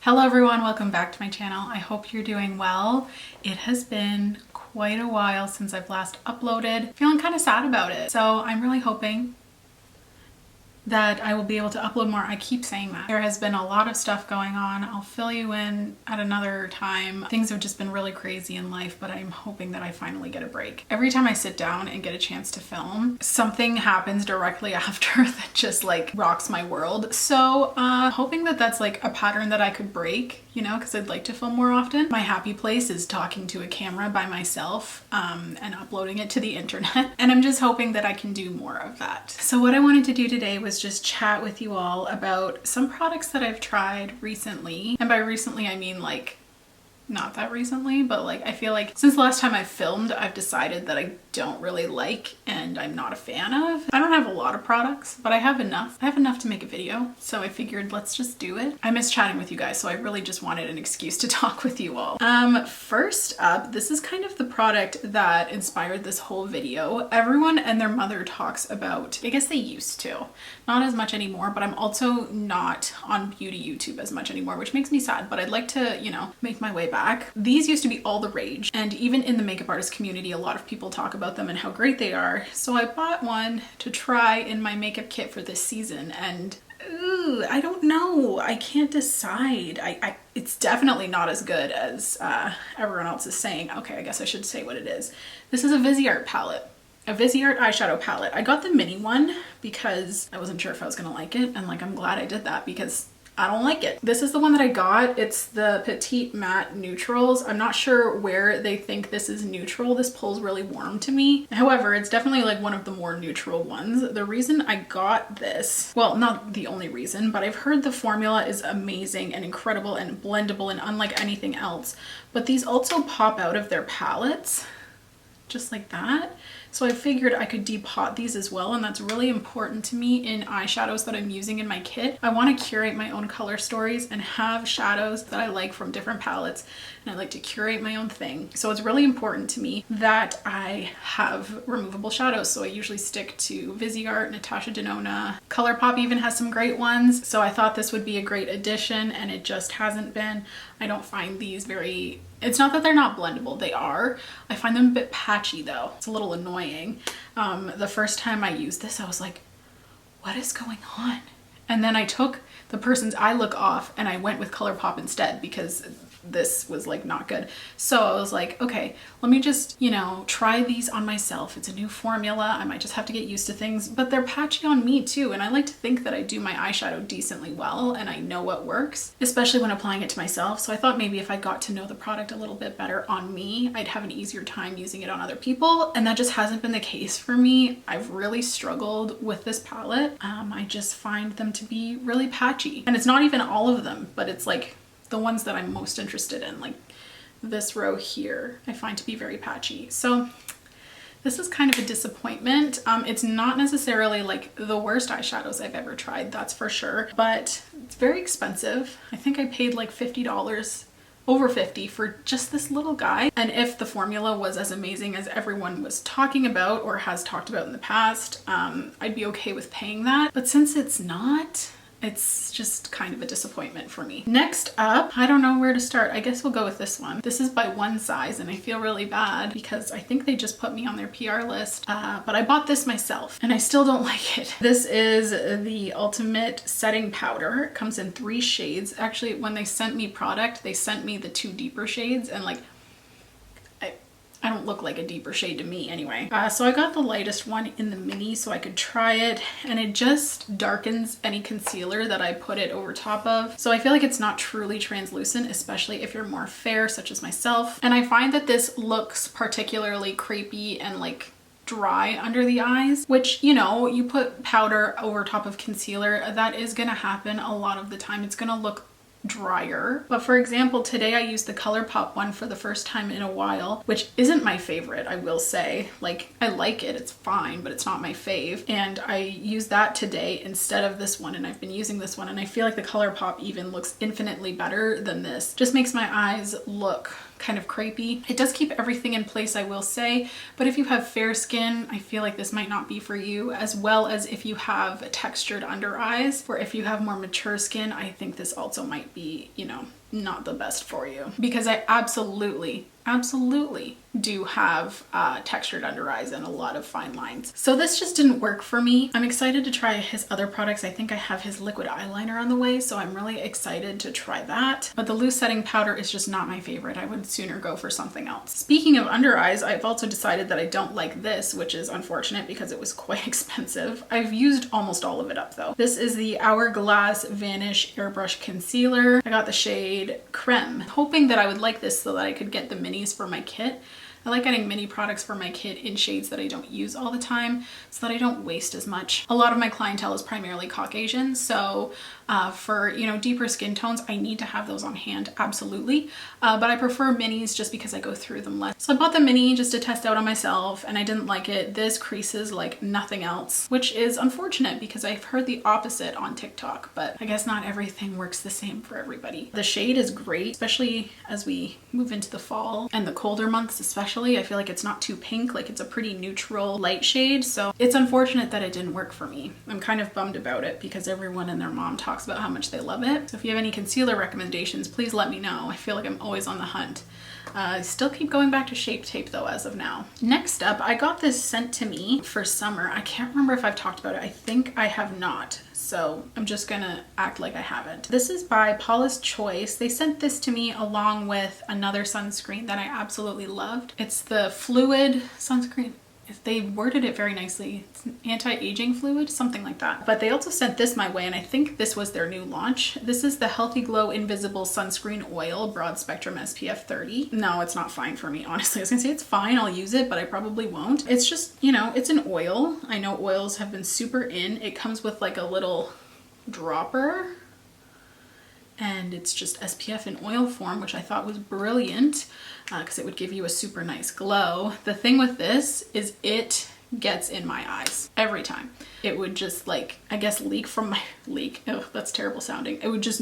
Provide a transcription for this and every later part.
Hello everyone, welcome back to my channel. I hope you're doing well. It has been quite a while since I've last uploaded. Feeling kind of sad about it. So I'm really hoping that I will be able to upload more. I keep saying that. There has been a lot of stuff going on. I'll fill you in at another time. Things have just been really crazy in life, but I'm hoping that I finally get a break. Every time I sit down and get a chance to film, something happens directly after that just like rocks my world. So hoping that that's like a pattern that I could break, you know, because I'd like to film more often. My happy place is talking to a camera by myself and uploading it to the internet. And I'm just hoping that I can do more of that. So what I wanted to do today was just chat with you all about some products that I've tried recently. And by recently, I mean like not that recently, but like I feel like since the last time I filmed, I've decided that I don't really like and I'm not a fan of. I don't have a lot of products, but I have enough. I have enough to make a video, so I figured let's just do it. I miss chatting with you guys, so I really just wanted an excuse to talk with you all. First up, this is kind of the product that inspired this whole video. Everyone and their mother talks about, I guess they used to, not as much anymore, but I'm also not on beauty YouTube as much anymore, which makes me sad, but I'd like to, you know, make my way back. These used to be all the rage, and even in the makeup artist community, a lot of people talk about them and how great they are. So I bought one to try in my makeup kit for this season, and I don't know. I can't decide. It's definitely not as good as everyone else is saying. Okay, I guess I should say what it is. This is a Viseart palette. A Viseart eyeshadow palette. I got the mini one because I wasn't sure if I was gonna like it, and like I'm glad I did that because I don't like it. This is the one that I got. It's the Petite Matte Neutrals. I'm not sure where they think this is neutral. This pulls really warm to me. However, it's definitely like one of the more neutral ones. The reason I got this, well, not the only reason, but I've heard the formula is amazing and incredible and blendable and unlike anything else. But these also pop out of their palettes just like that. So I figured I could depot these as well, and that's really important to me in eyeshadows that I'm using in my kit. I want to curate my own color stories and have shadows that I like from different palettes, and I like to curate my own thing. So it's really important to me that I have removable shadows. So I usually stick to Viseart, Natasha Denona. Colourpop even has some great ones. So I thought this would be a great addition, and it just hasn't been. I don't find these very, it's not that they're not blendable, they are. I find them a bit patchy though. It's a little annoying. The first time I used this, I was like, what is going on? And then I took the person's eye look off and I went with Colourpop instead because this was like not good. So I was like, okay, let me just, you know, try these on myself. It's a new formula. I might just have to get used to things, but they're patchy on me too. And I like to think that I do my eyeshadow decently well and I know what works, especially when applying it to myself. So I thought maybe if I got to know the product a little bit better on me, I'd have an easier time using it on other people. And that just hasn't been the case for me. I've really struggled with this palette. I just find them to be really patchy. And it's not even all of them, but it's like the ones that I'm most interested in, like this row here, I find to be very patchy. So this is kind of a disappointment. It's not necessarily like the worst eyeshadows I've ever tried, that's for sure, but it's very expensive. I think I paid like $50, over 50 for just this little guy. And if the formula was as amazing as everyone was talking about or has talked about in the past, I'd be okay with paying that. But since it's not, it's just kind of a disappointment for me. Next up, I don't know where to start. I guess we'll go with this one. This is by One Size, and I feel really bad because I think they just put me on their PR list, but I bought this myself and I still don't like it. This is the Ultimate Setting Powder. It comes in 3 shades. Actually, when they sent me product, they sent me the 2 deeper shades, and like, I don't look like a deeper shade to me anyway. So I got the lightest one in the mini so I could try it, and it just darkens any concealer that I put it over top of. So I feel like it's not truly translucent, especially if you're more fair, such as myself. And I find that this looks particularly crepey and like dry under the eyes, which, you know, you put powder over top of concealer, that is gonna happen a lot of the time. It's gonna look drier. But for example, today I used the Colourpop one for the first time in a while, which isn't my favorite, I will say. Like, I like it, it's fine, but it's not my fave. And I used that today instead of this one, and I've been using this one, and I feel like the Colourpop even looks infinitely better than this. Just makes my eyes look kind of crepey. It does keep everything in place, I will say, but if you have fair skin, I feel like this might not be for you, as well as if you have textured under eyes, or if you have more mature skin, I think this also might be, you know, not the best for you, because I absolutely do have textured under eyes and a lot of fine lines. So this just didn't work for me. I'm excited to try his other products. I think I have his liquid eyeliner on the way, so I'm really excited to try that. But the loose setting powder is just not my favorite. I would sooner go for something else. Speaking of under eyes, I've also decided that I don't like this, which is unfortunate because it was quite expensive. I've used almost all of it up though. This is the Hourglass Vanish Airbrush Concealer. I got the shade Creme, hoping that I would like this so that I could get the minis for my kit. I like getting mini products for my kit in shades that I don't use all the time so that I don't waste as much. A lot of my clientele is primarily Caucasian, so for, you know, deeper skin tones, I need to have those on hand, absolutely. But I prefer minis just because I go through them less. So I bought the mini just to test out on myself and I didn't like it. This creases like nothing else, which is unfortunate because I've heard the opposite on TikTok, but I guess not everything works the same for everybody. The shade is great, especially as we move into the fall and the colder months especially. I feel like it's not too pink, like it's a pretty neutral light shade. So it's unfortunate that it didn't work for me. I'm kind of bummed about it because everyone and their mom talks about how much they love it. So if you have any concealer recommendations, please let me know. I feel like I'm always on the hunt. I still keep going back to Shape Tape though as of now. Next up, I got this sent to me for summer. I can't remember if I've talked about it. I think I have not. So I'm just gonna act like I haven't. This is by Paula's Choice. They sent this to me along with another sunscreen that I absolutely loved. It's the Fluid sunscreen. They worded it very nicely. It's an anti-aging fluid, something like that. But they also sent this my way, and I think this was their new launch. This is the Healthy Glow Invisible Sunscreen Oil Broad Spectrum SPF 30. No, it's not fine for me, honestly. I was gonna say it's fine, I'll use it, but I probably won't. It's just, you know, it's an oil. I know oils have been super in. It comes with like a little dropper, and it's just SPF in oil form, which I thought was brilliant because it would give you a super nice glow. The thing with this is it gets in my eyes every time. It would just like, I guess leak from my, oh, that's terrible sounding. It would just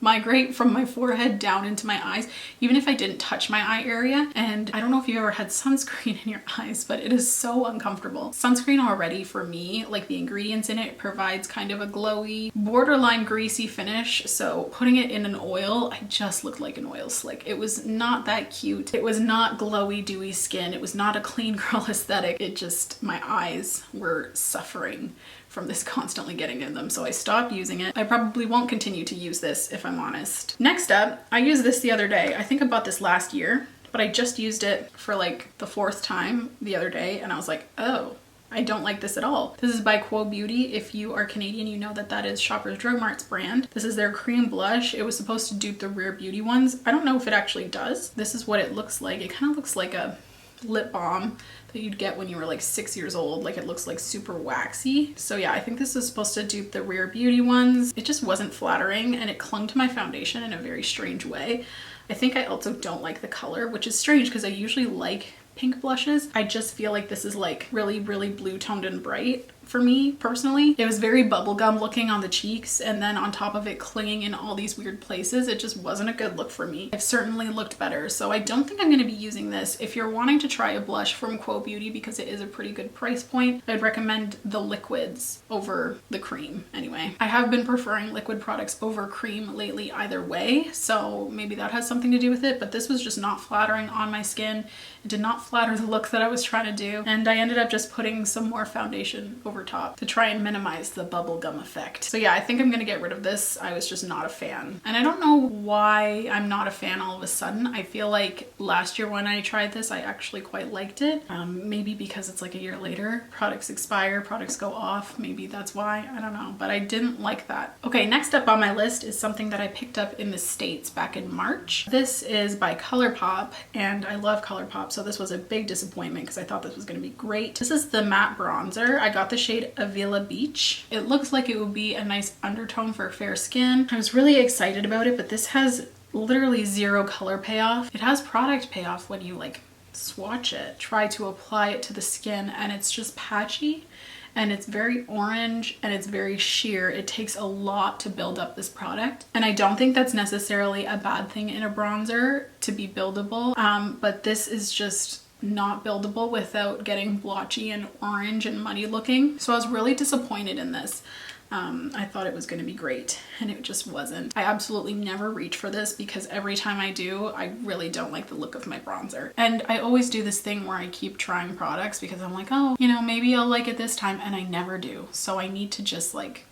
migrate from my forehead down into my eyes, even if I didn't touch my eye area. And I don't know if you've ever had sunscreen in your eyes, but it is so uncomfortable. Sunscreen already for me, like the ingredients in it provides kind of a glowy, borderline greasy finish. So putting it in an oil, I just looked like an oil slick. It was not that cute. It was not glowy, dewy skin. It was not a clean girl aesthetic. It just, my eyes were suffering from this constantly getting in them. So I stopped using it. I probably won't continue to use this if I'm honest. Next up, I used this the other day. I think I bought this last year, but I just used it for like the 4th time the other day. And I was like, oh, I don't like this at all. This is by Quo Beauty. If you are Canadian, you know that that is Shoppers Drug Mart's brand. This is their cream blush. It was supposed to dupe the Rare Beauty ones. I don't know if it actually does. This is what it looks like. It kind of looks like a lip balm that you'd get when you were like 6 years old. Like it looks like super waxy. So yeah, I think this is supposed to dupe the Rare Beauty ones. It just wasn't flattering and it clung to my foundation in a very strange way. I think I also don't like the color, which is strange because I usually like pink blushes. I just feel like this is like really, really blue toned and bright for me personally. It was very bubblegum looking on the cheeks and then on top of it clinging in all these weird places. It just wasn't a good look for me. I've certainly looked better, so I don't think I'm going to be using this. If you're wanting to try a blush from Quo Beauty because it is a pretty good price point, I'd recommend the liquids over the cream anyway. I have been preferring liquid products over cream lately either way, so maybe that has something to do with it, but this was just not flattering on my skin. It did not flatter the look that I was trying to do, and I ended up just putting some more foundation over top to try and minimize the bubblegum effect. So yeah, I think I'm gonna get rid of this. I was just not a fan. And I don't know why I'm not a fan all of a sudden. I feel like last year when I tried this, I actually quite liked it. Maybe because it's like a year later. Products expire, products go off. Maybe that's why, I don't know. But I didn't like that. Okay, next up on my list is something that I picked up in the States back in March. This is by Colourpop, and I love Colourpop, so this was a big disappointment because I thought this was gonna be great. This is the matte bronzer. I got the shade Avila Beach. It looks like it would be a nice undertone for fair skin. I was really excited about it, but this has literally zero color payoff. It has product payoff when you like swatch it, try to apply it to the skin, and it's just patchy and it's very orange and it's very sheer. It takes a lot to build up this product, and I don't think that's necessarily a bad thing in a bronzer to be buildable, but this is just not buildable without getting blotchy and orange and muddy looking. So I was really disappointed in this. I thought it was going to be great and it just wasn't. I absolutely never reach for this because every time I do, I really don't like the look of my bronzer. And I always do this thing where I keep trying products because I'm like, oh, you know, maybe I'll like it this time, and I never do. So I need to just like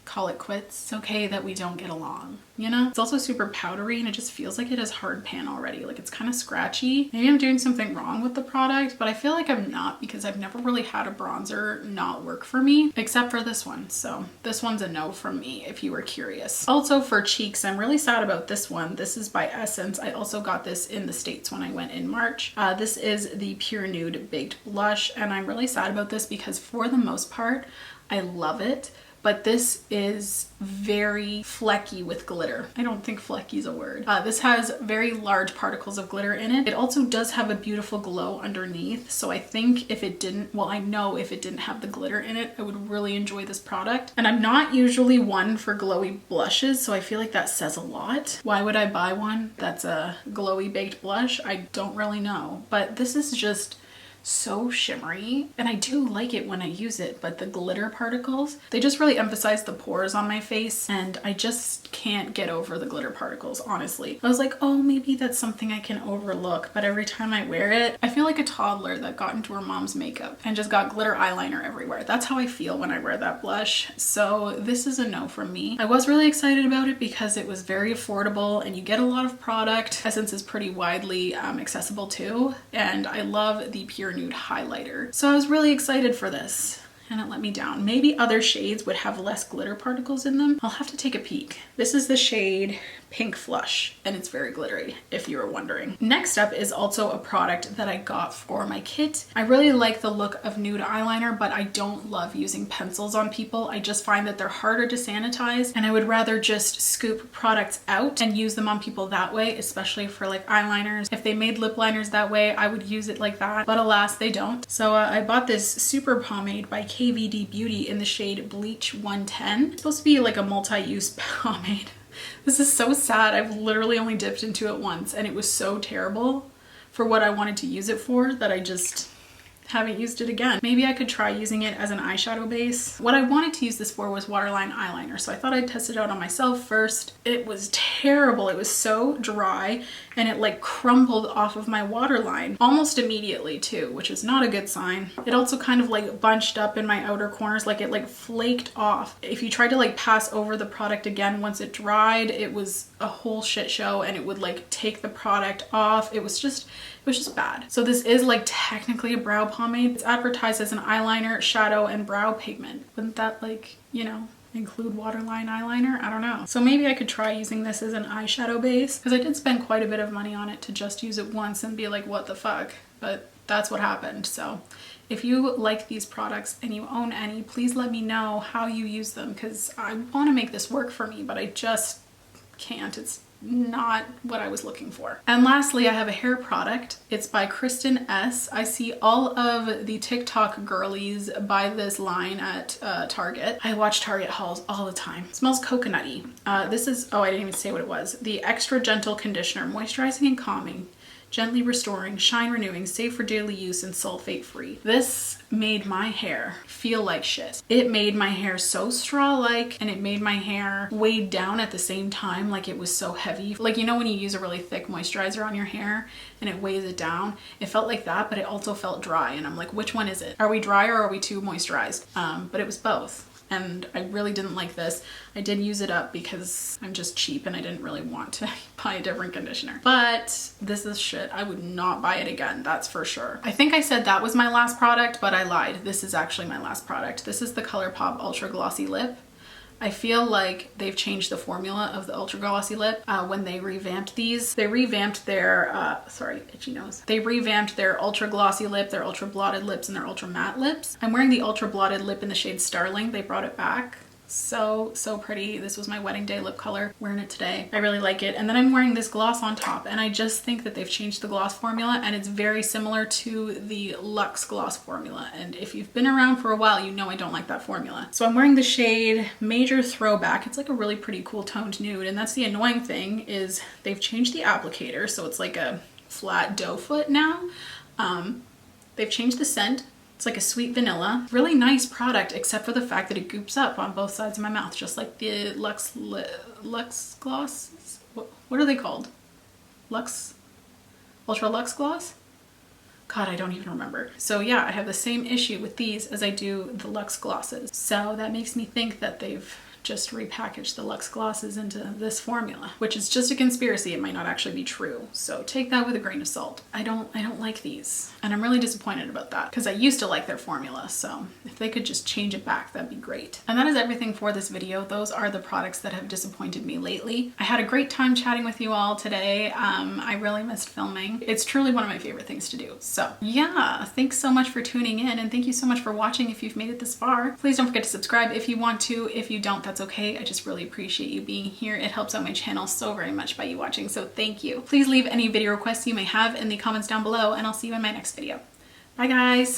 call it quits. It's okay that we don't get along, you know? It's also super powdery and it just feels like it has hard pan already. Like it's kind of scratchy. Maybe I'm doing something wrong with the product, but I feel like I'm not, because I've never really had a bronzer not work for me except for this one. So this one's a no from me if you were curious. Also for cheeks, I'm really sad about this one. This is by Essence. I also got this in the States when I went in March. This is the Pure Nude Baked Blush, and I'm really sad about this because for the most part, I love it. But this is very flecky with glitter. I don't think flecky is a word. This has very large particles of glitter in it. It also does have a beautiful glow underneath. So I think if it didn't, well, I know if it didn't have the glitter in it, I would really enjoy this product. And I'm not usually one for glowy blushes, so I feel like that says a lot. Why would I buy one that's a glowy baked blush? I don't really know. But this is just so shimmery, and I do like it when I use it, but the glitter particles, they just really emphasize the pores on my face, and I just can't get over the glitter particles, honestly. I was like, oh, maybe that's something I can overlook, but every time I wear it, I feel like a toddler that got into her mom's makeup and just got glitter eyeliner everywhere. That's how I feel when I wear that blush, so this is a no from me. I was really excited about it because it was very affordable and you get a lot of product. Essence is pretty widely accessible too, and I love the Pure Nude highlighter. So I was really excited for this, and it let me down. Maybe other shades would have less glitter particles in them. I'll have to take a peek. This is the shade Pink Flush, and it's very glittery, if you were wondering. Next up is also a product that I got for my kit. I really like the look of nude eyeliner, but I don't love using pencils on people. I just find that they're harder to sanitize, and I would rather just scoop products out and use them on people that way, especially for like eyeliners. If they made lip liners that way, I would use it like that, but alas, they don't. So I bought this super pomade by KVD Beauty in the shade Bleach 110. It's supposed to be like a multi-use pomade. This is so sad. I've literally only dipped into it once, and it was so terrible for what I wanted to use it for that I just haven't used it again. Maybe I could try using it as an eyeshadow base. What I wanted to use this for was waterline eyeliner, so I thought I'd test it out on myself first. It was terrible. It was so dry, and it like crumbled off of my waterline almost immediately too, which is not a good sign. It also kind of like bunched up in my outer corners, like it like flaked off. If you tried to like pass over the product again once it dried, it was a whole shit show, and it would like take the product off. It was just bad. So this is like technically a brow pomade. It's advertised as an eyeliner, shadow, and brow pigment. Wouldn't that like, you know, include waterline eyeliner? I don't know. So maybe I could try using this as an eyeshadow base, because I did spend quite a bit of money on it to just use it once and be like, what the fuck? But that's what happened. So if you like these products and you own any, please let me know how you use them, because I want to make this work for me, but I just can't. It's not what I was looking for. And lastly, I have a hair product. It's by Kristen S. I see all of the TikTok girlies buy this line at Target. I watch Target hauls all the time. It smells coconutty. This is, oh, I didn't even say what it was. The Extra Gentle Conditioner, moisturizing and calming, gently restoring, shine renewing, safe for daily use, and sulfate free. This made my hair feel like shit. It made my hair so straw-like, and it made my hair weighed down at the same time, like it was so heavy. Like, you know when you use a really thick moisturizer on your hair and it weighs it down? It felt like that, but it also felt dry, and I'm like, which one is it? Are we dry or are we too moisturized? But it was both. And I really didn't like this. I did use it up because I'm just cheap and I didn't really want to buy a different conditioner. But this is shit. I would not buy it again, that's for sure. I think I said that was my last product, but I lied. This is actually my last product. This is the Colourpop Ultra Glossy Lip. I feel like they've changed the formula of the Ultra Glossy Lip when they revamped these. They revamped their, sorry, itchy nose. They revamped their Ultra Glossy Lip, their Ultra Blotted lips, and their Ultra Matte lips. I'm wearing the Ultra Blotted lip in the shade Starling. They brought it back. So pretty. This was my wedding day lip color. Wearing it today. I really like it. And then I'm wearing this gloss on top, and I just think that they've changed the gloss formula, and it's very similar to the Luxe gloss formula. And if you've been around for a while, you know I don't like that formula. So I'm wearing the shade Major Throwback. It's like a really pretty cool toned nude, and that's the annoying thing is they've changed the applicator, so it's like a flat doe foot now. They've changed the scent. It's like a sweet vanilla. Really nice product, except for the fact that it goops up on both sides of my mouth, just like the Luxe gloss. What are they called? Luxe? Ultra Luxe gloss? God, I don't even remember. So yeah, I have the same issue with these as I do the Luxe glosses. So that makes me think that they've just repackaged the Luxe glosses into this formula, which is just a conspiracy. It might not actually be true. So take that with a grain of salt. I don't like these, and I'm really disappointed about that because I used to like their formula. So if they could just change it back, that'd be great. And that is everything for this video. Those are the products that have disappointed me lately. I had a great time chatting with you all today. I really missed filming. It's truly one of my favorite things to do. So yeah, thanks so much for tuning in, and thank you so much for watching if you've made it this far. Please don't forget to subscribe if you want to. If you don't, that's okay. I just really appreciate you being here. It helps out my channel so very much by you watching, so thank you. Please leave any video requests you may have in the comments down below, and I'll see you in my next video. Bye guys!